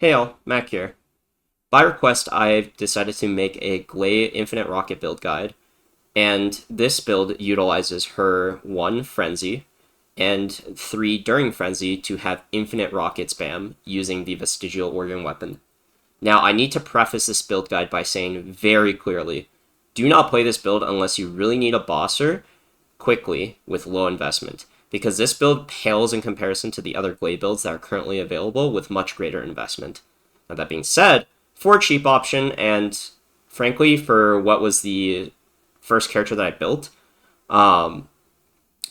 Hey all, Mac here. By request, I've decided to make a Gley Infinite Rocket build guide, and this build utilizes her 1 Frenzy and 3 during Frenzy to have infinite rocket spam using the Vestigial Organ weapon. Now, I need to preface this build guide by saying very clearly, do not play this build unless you really need a bosser quickly with low investment, because this build pales in comparison to the other Gley builds that are currently available with much greater investment. Now, that being said, for a cheap option, and frankly, for what was the first character that I built,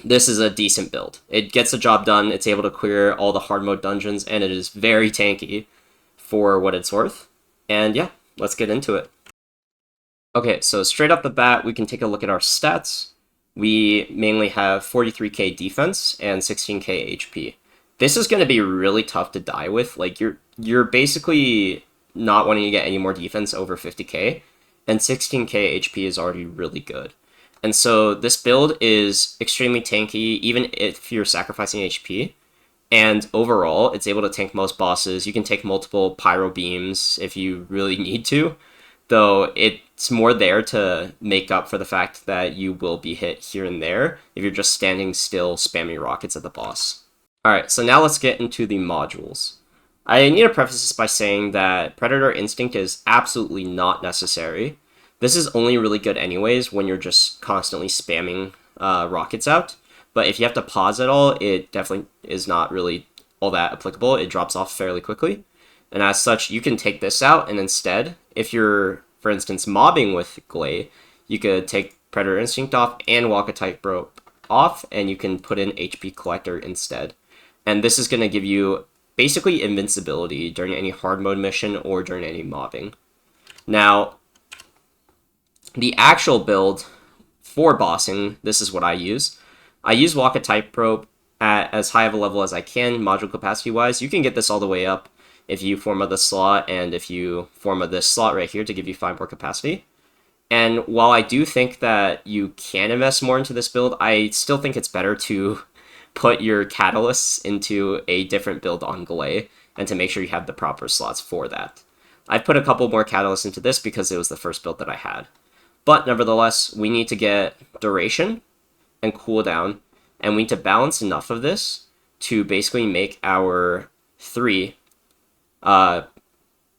this is a decent build. It gets the job done, it's able to clear all the hard mode dungeons, and it is very tanky for what it's worth. And yeah, let's get into it. Okay, so straight up the bat, we can take a look at our stats. We mainly have 43k defense and 16k HP. This is going to be really tough to die with. Like, you're basically not wanting to get any more defense over 50k, and 16k HP is already really good. And so this build is extremely tanky, even if you're sacrificing HP. And overall, it's able to tank most bosses. You can take multiple pyro beams if you really need to, though it's more there to make up for the fact that you will be hit here and there if you're just standing still spamming rockets at the boss. Alright, so now let's get into the modules. I need to preface this by saying that Predator Instinct is absolutely not necessary. This is only really good anyways when you're just constantly spamming rockets out. But if you have to pause at all, it definitely is not really all that applicable. It drops off fairly quickly. And as such, you can take this out, and instead, if you're, for instance, mobbing with Gley, you could take Predator Instinct off and Walk a Tightrope off, and you can put in HP Collector instead. And this is going to give you basically invincibility during any hard mode mission or during any mobbing. Now, the actual build for bossing, this is what I use. I use Walk a Tightrope at as high of a level as I can, module capacity-wise. You can get this all the way up if you forma this slot, and if you forma this slot right here to give you 5 more capacity. And while I do think that you can invest more into this build, I still think it's better to put your catalysts into a different build on Gley, and to make sure you have the proper slots for that. I've put a couple more catalysts into this because it was the first build that I had. But nevertheless, we need to get duration and cooldown, and we need to balance enough of this to basically make our 3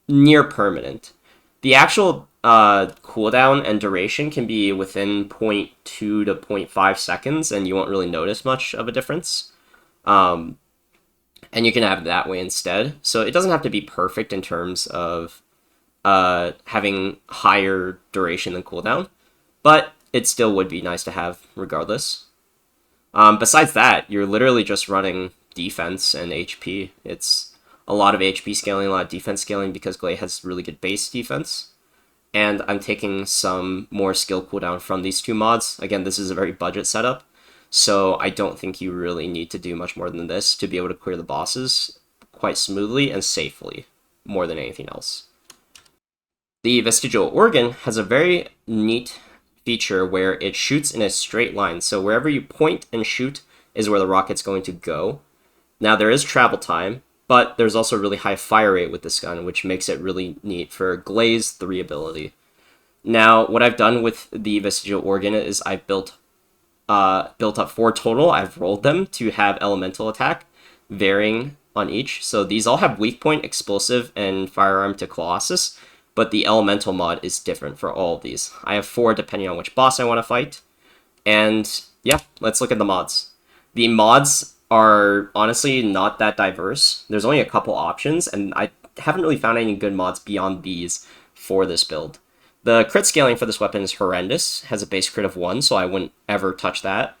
near permanent. The actual cooldown and duration can be within 0.2 to 0.5 seconds, and you won't really notice much of a difference. And you can have it that way instead. So it doesn't have to be perfect in terms of having higher duration than cooldown, but it still would be nice to have regardless. Besides that, you're literally just running defense and HP. It's a lot of HP scaling, a lot of defense scaling, because Gley has really good base defense. And I'm taking some more skill cooldown from these 2 mods. Again, this is a very budget setup, so I don't think you really need to do much more than this to be able to clear the bosses quite smoothly and safely, more than anything else. The Vestigial Organ has a very neat feature where it shoots in a straight line, so wherever you point and shoot is where the rocket's going to go. Now, there is travel time, but there's also a really high fire rate with this gun, which makes it really neat for Gley's 3 ability. Now, what I've done with the Vestigial Organ is I've built up 4 total. I've rolled them to have elemental attack, varying on each. So these all have weak point, explosive, and firearm to Colossus, but the elemental mod is different for all of these. I have 4 depending on which boss I want to fight. And yeah, let's look at the mods. The mods are honestly not that diverse. There's only a couple options, and I haven't really found any good mods beyond these for this build. The crit scaling for this weapon is horrendous, has a base crit of 1, so I wouldn't ever touch that.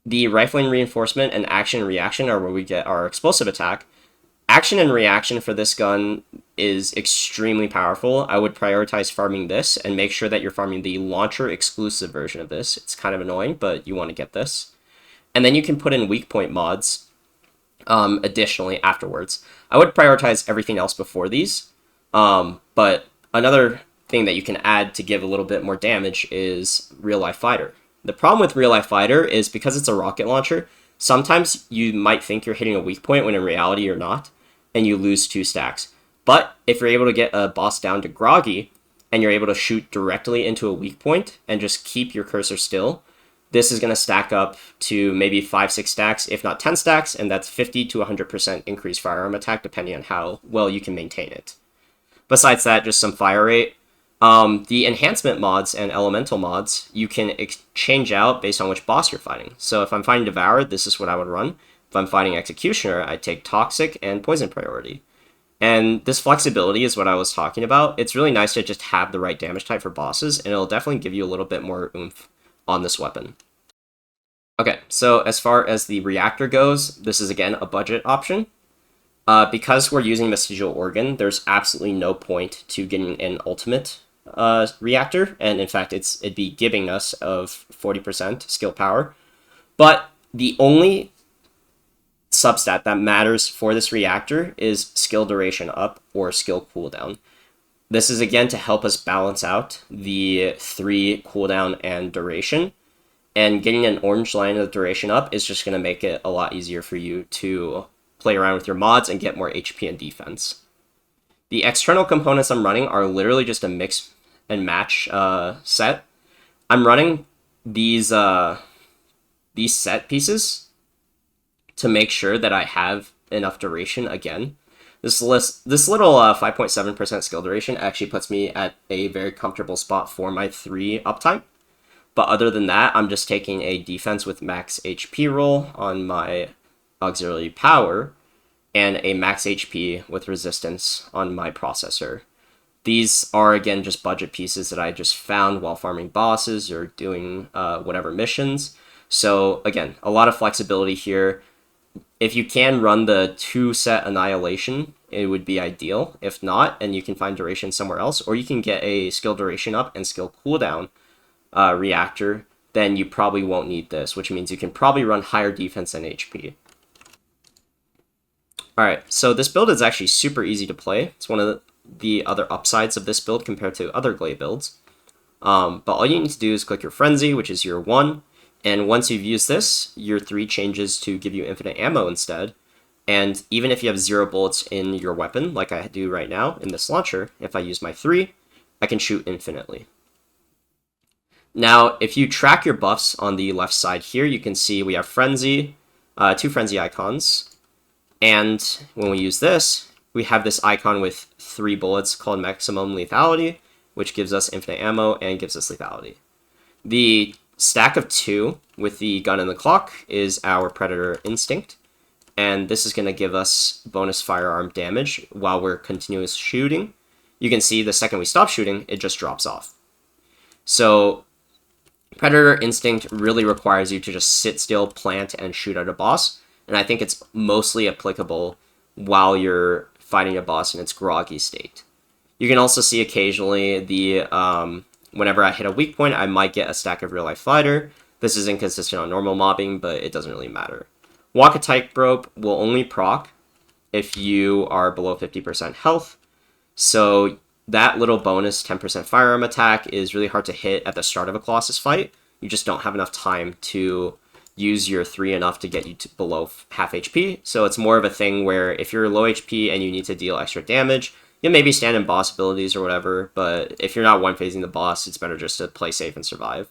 The rifling reinforcement and action and reaction are where we get our explosive attack. Action and reaction for this gun is extremely powerful. I would prioritize farming this and make sure that you're farming the launcher exclusive version of this. It's kind of annoying, but you want to get this. And then you can put in weak point mods additionally afterwards. I would prioritize everything else before these, but another thing that you can add to give a little bit more damage is Real Life Fighter. The problem with Real Life Fighter is because it's a rocket launcher, sometimes you might think you're hitting a weak point when in reality you're not, and you lose 2 stacks. But if you're able to get a boss down to groggy, and you're able to shoot directly into a weak point and just keep your cursor still, this is going to stack up to maybe 5-6 stacks, if not 10 stacks, and that's 50 to 100% increased firearm attack depending on how well you can maintain it. Besides that, just some fire rate. The enhancement mods and elemental mods, you can change out based on which boss you're fighting. So if I'm fighting Devourer, this is what I would run. If I'm fighting Executioner, I take Toxic and Poison priority. And this flexibility is what I was talking about. It's really nice to just have the right damage type for bosses, and it'll definitely give you a little bit more oomph on this weapon. Okay, so as far as the Reactor goes, this is again a budget option. Because we're using Vestigial Organ, there's absolutely no point to getting an ultimate Reactor, and in fact it'd be giving us of 40% skill power. But the only substat that matters for this Reactor is skill duration up or skill cooldown. This is again to help us balance out the 3 cooldown and duration, and getting an orange line of duration up is just going to make it a lot easier for you to play around with your mods and get more HP and defense. The external components I'm running are literally just a mix and match set. I'm running these set pieces to make sure that I have enough duration again. This little 5.7% skill duration actually puts me at a very comfortable spot for my 3 uptime. But other than that, I'm just taking a defense with max HP roll on my auxiliary power and a max HP with resistance on my processor. These are, again, just budget pieces that I just found while farming bosses or doing whatever missions. So, again, a lot of flexibility here. If you can run the 2-set Annihilation, it would be ideal. If not, and you can find duration somewhere else, or you can get a skill duration up and skill cooldown Reactor, then you probably won't need this, which means you can probably run higher defense and HP. Alright, so this build is actually super easy to play. It's one of the other upsides of this build compared to other Gley builds. But all you need to do is click your Frenzy, which is your 1, and once you've used this, your 3 changes to give you infinite ammo instead. And even if you have 0 bullets in your weapon, like I do right now in this launcher, if I use my 3, I can shoot infinitely. Now, if you track your buffs on the left side here, you can see we have Frenzy, 2 Frenzy icons. And when we use this, we have this icon with 3 bullets called Maximum Lethality, which gives us infinite ammo and gives us lethality. The stack of 2 with the gun and the clock is our Predator Instinct, and this is going to give us bonus firearm damage while we're continuous shooting. You can see the second we stop shooting, it just drops off. So Predator Instinct really requires you to just sit still, plant, and shoot at a boss, and I think it's mostly applicable while you're fighting a boss in its groggy state. You can also see occasionally the whenever I hit a weak point, I might get a stack of Real Life Fighter. This is inconsistent on normal mobbing, but it doesn't really matter. Walk a Tightrope will only proc if you are below 50% health, so that little bonus 10% firearm attack is really hard to hit at the start of a Colossus fight. You just don't have enough time to use your 3 enough to get you to below half HP, so it's more of a thing where if you're low HP and you need to deal extra damage, you maybe stand in boss abilities or whatever, but if you're not one-phasing the boss, it's better just to play safe and survive.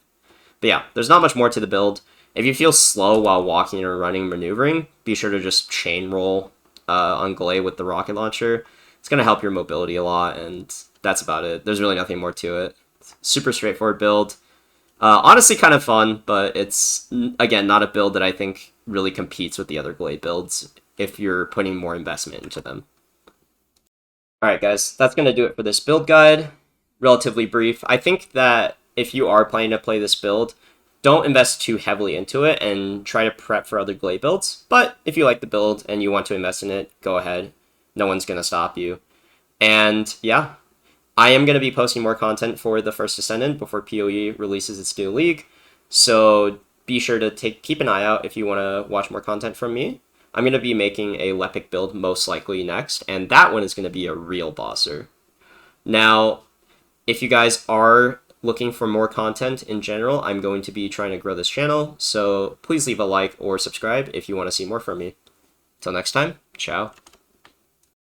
But yeah, there's not much more to the build. If you feel slow while walking or running, maneuvering, be sure to just chain roll on Gley with the rocket launcher. It's going to help your mobility a lot, and that's about it. There's really nothing more to it. Super straightforward build. Honestly kind of fun, but it's, again, not a build that I think really competes with the other Gley builds if you're putting more investment into them. Alright guys, that's going to do it for this build guide. Relatively brief. I think that if you are planning to play this build, don't invest too heavily into it and try to prep for other Gley builds. But if you like the build and you want to invest in it, go ahead. No one's going to stop you. And yeah, I am going to be posting more content for the first Descendant before PoE releases its new league. So be sure to keep an eye out if you want to watch more content from me. I'm going to be making a Lepic build most likely next, and that one is going to be a real bosser. Now, if you guys are looking for more content in general, I'm going to be trying to grow this channel, so please leave a like or subscribe if you want to see more from me. Till next time, ciao.